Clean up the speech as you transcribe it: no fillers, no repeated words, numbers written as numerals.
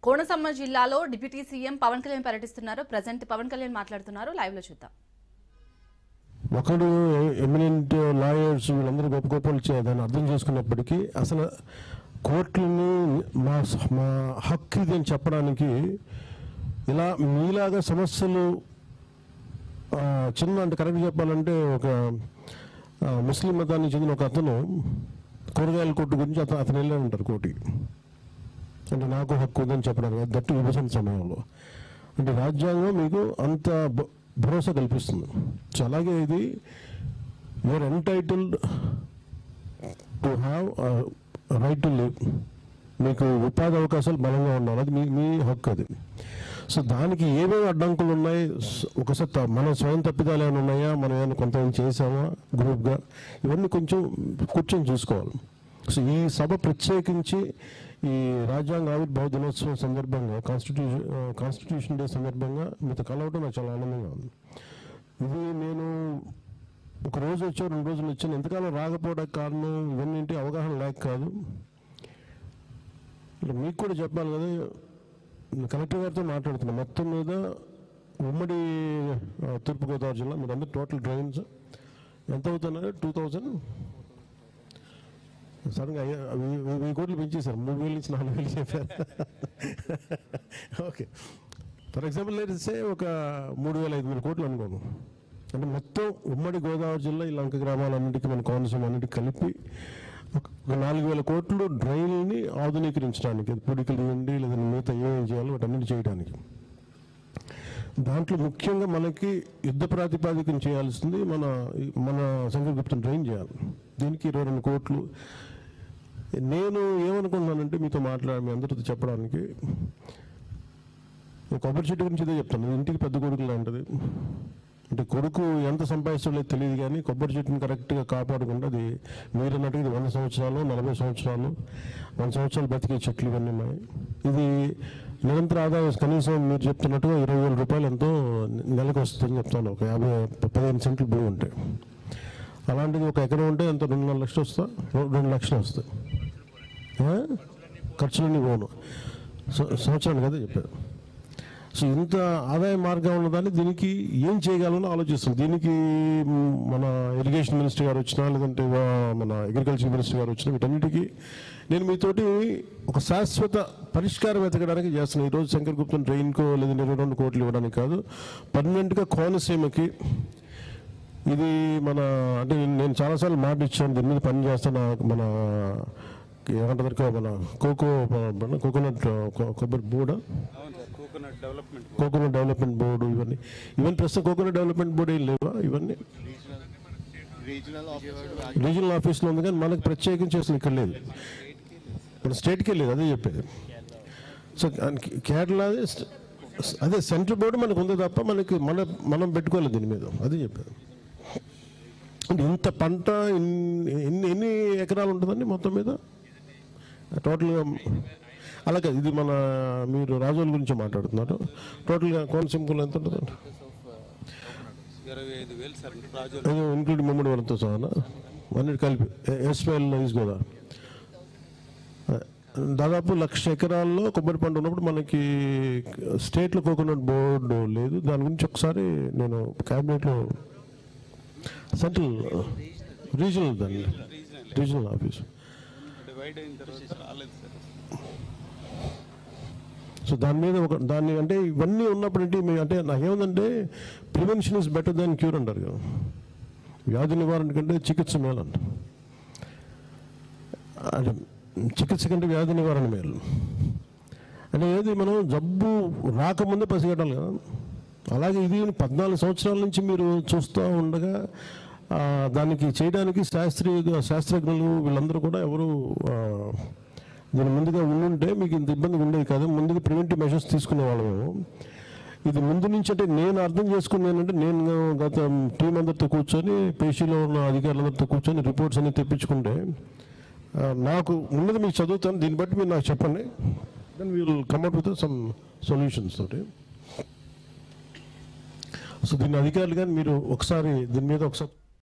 కోనసీమ జిల్లాలో deputy CM Pawan Kalyan పర్యటిస్తున్నారు. Present Pawan Kalyan మాట్లాడుతున్నారు. లైవ్ లో చూద్దాం. ఒకడు ఎమినెంట్ లాయర్స్ వీళ్ళందరూ గొప్ప గొప్పలు దాన్ని అర్థం చేసుకున్నప్పటికీ అసలు కోర్టులని మా హక్కు ఇది అని చెప్పడానికి ఇలా మీలాగా సమస్యలు చిన్న అంటే కరెక్ట్ చెప్పాలంటే ఒక ముస్లిం మతానికి చెందిన ఒక అతను కూరగాయల కొట్టు గురించి అతను వెళ్ళే ఉంటారు కోర్టుకి. అంటే నాకు హక్కు ఉందని చెప్పడానికి దట్టు విభజన సమయంలో అంటే రాజ్యాంగం మీకు అంత భరోసా కల్పిస్తుంది. సో అలాగే ఇది you are entitled to have right to live. మీకు ఉపాధి అవకాశాలు బలంగా ఉండాలి, అది మీ హక్కు అది. సో దానికి ఏమేమి అడ్డంకులు ఉన్నాయి, ఒకసారి మన స్వయం తప్పిదాలు ఏమైనా ఉన్నాయా, మనం ఏమైనా కొంత చేసామా గ్రూప్గా, ఇవన్నీ కొంచెం కూర్చొని చూసుకోవాలి. సో ఈ సభ ప్రత్యేకించి ఈ రాజ్యాంగ ఆవిర్భావ దినోత్సవం సందర్భంగా కాన్స్టిట్యూషన్ డే సందర్భంగా మీతో కలవటం నాకు చాలా ఆనందంగా ఉంది. ఇది నేను ఒక రోజు వచ్చా 2 రోజులు వచ్చాను. ఎంతకాలం రాకపోవడానికి కారణం ఇవన్నీ అవగాహన లేక కాదు. మీకు కూడా చెప్పాలి కదా, కలెక్టర్ గారితో మాట్లాడుతున్నాను. మొత్తం మీద ఉమ్మడి తూర్పుగోదావరి జిల్లా మీరు అందరూ టోటల్ డ్రైన్స్ ఎంత అవుతున్నారు? 2000 సడన్గా 1000 కోట్లు పెంచేశారు. 3000 నుంచి 4000 చెప్పారు. ఓకే, ఫర్ ఎగ్జాంపుల్ లేదంటే ఒక 3500 కోట్లు అనుకోను. అంటే మొత్తం ఉమ్మడి గోదావరి జిల్లా ఈ లంక గ్రామాలన్నింటికి మన కోనసీమ అన్నింటికి కలిపి ఒక 4000 కోట్లు డ్రైన్ని ఆధునీకరించడానికి, పొడికలు ఇవ్వండి లేదా మిగతా ఏమేం చేయాలో వాటన్నిటి చేయడానికి. దాంట్లో ముఖ్యంగా మనకి యుద్ధ ప్రాతిపాదికన చేయాల్సింది మన శంకరగుప్తం డ్రైన్ చేయాలి. దీనికి 22 కోట్లు. నేను ఏమనుకున్నానంటే మీతో మీ అందరితో చెప్పడానికి, కొబ్బరి చెట్టు గురించి ఇదే చెప్తాను. ఇంటికి పెద్ద కొడుకు లాంటిది. అంటే కొడుకు ఎంత సంపాదించలేదు తెలియదు, కానీ కొబ్బరి చెట్టుని కరెక్ట్గా కాపాడుకుంటే అది మీరు అన్నట్టుగా ఇది 100 సంవత్సరాలు 40 సంవత్సరాలు 100 సంవత్సరాలు బతికే చెట్లు ఇవన్నీ ఉన్నాయి. ఇది నిరంతర ఆదాయం కనీసం మీరు చెప్తున్నట్టుగా 20,000 రూపాయలు ఎంతో నెలకు వస్తుందని చెప్తాను. ఒక 15 సెంట్లు భూమి ఉంటే, అలాంటిది ఒక ఎకరం ఉంటే ఎంత 2-4 లక్షలు వస్తా, 2 లక్షలు వస్తాయి. ఖర్చులన్నీ పోను సంవత్సరానికి కదా చెప్పారు. సో ఇంత ఆదాయ మార్గం ఉన్నదాన్ని దీనికి ఏం చేయగలమో ఆలోచిస్తాం. దీనికి మన ఇరిగేషన్ మినిస్టర్ గారు వచ్చినా, లేదంటే మన అగ్రికల్చర్ మినిస్టర్ గారు వచ్చినా, వీటన్నిటికీ నేను మీతోటి ఒక శాశ్వత పరిష్కారం వెతకడానికి చేస్తున్నాను. ఈరోజు శంకరగుప్తం డ్రైన్కో లేదంటే 22 కోట్లు ఇవ్వడానికి కాదు, పర్మనెంట్గా కోనసీమకి ఇది మన అంటే నేను చాలాసార్లు మాట ఇచ్చాను, దీని మీద పని చేస్తాను. మన ఏమంటారు, మన కోకోనట్ కొబ్బరి బోర్డు, కోకోనట్ డెవలప్మెంట్ బోర్డు, ఇవన్నీ ప్రస్తుతం కోకోనట్ డెవలప్మెంట్ బోర్డు ఏం లేవా? ఇవన్నీ రీజనల్ ఆఫీస్లో ఉంది, కానీ మనకు ప్రత్యేకించి అసలు ఇక్కడ లేదు, మన స్టేట్కే లేదు. అదే చెప్పేది. సో కేరళ అదే సెంట్రల్ బోర్డు మనకు ఉంది తప్ప మనకి మనం పెట్టుకోలేదు దీని మీద. అదే చెప్పేది. అంటే ఇంత పంట ఎన్ని ఎకరాలు ఉంటుందండి మొత్తం మీద టోటల్గా? అలాగే ఇది మీరు రాజోల గురించి మాట్లాడుతున్నారు. టోటల్గా కోనసీమలో ఎంత ఉంటుందండి? ఇంక్లూడింగ్ ముమ్మడి వరంతో సహా అన్నిటి కలిపి ఎస్పీఎల్ కూడా దాదాపు 1,00,000 ఎకరాల్లో కొబ్బరి పంట ఉన్నప్పుడు మనకి స్టేట్లో కోకోనట్ బోర్డు లేదు. దాని గురించి ఒకసారి నేను క్యాబినెట్లో సెంట్రల్ రీజనల్ ఆఫీస్. సో దాని మీద దాన్ని అంటే ఇవన్నీ ఉన్నప్పుడు అంటే నాకేముందంటే prevention is better than cure అంటారు కదా. వ్యాధి నివారణ కంటే చికిత్స మేలంట. అంటే చికిత్స కంటే వ్యాధి నివారణ మేలు. అంటే ఏది మనం జబ్బు రాకముందే పసిగట్టాలి కదా. అలాగే ఇది 14 సంవత్సరాల నుంచి మీరు చూస్తూ ఉండగా దానికి చేయడానికి శాస్త్రజ్ఞులు వీళ్ళందరూ కూడా ఎవరు దీని ముందుగా ఉండుంటే మీకు ఇంత ఇబ్బంది ఉండేది కాదు. ముందుగా ప్రివెంటివ్ మెషర్స్ తీసుకునేవాళ్ళము. ఇది ముందు నుంచి అంటే నేను అర్థం చేసుకుని ఏంటంటే, నేను గత టీం అందరితో కూర్చొని, పేషీలో ఉన్న అధికారులందరితో కూర్చొని రిపోర్ట్స్ అన్ని తెప్పించుకుంటే, నాకు ఉన్నది మీకు చదువుతాను, దీన్ని బట్టి మీరు నాకు చెప్పండి. Then we will come out with some solutions తోటి. సో దీని అధికారులు కానీ మీరు ఒకసారి దీని మీద ఒకసారి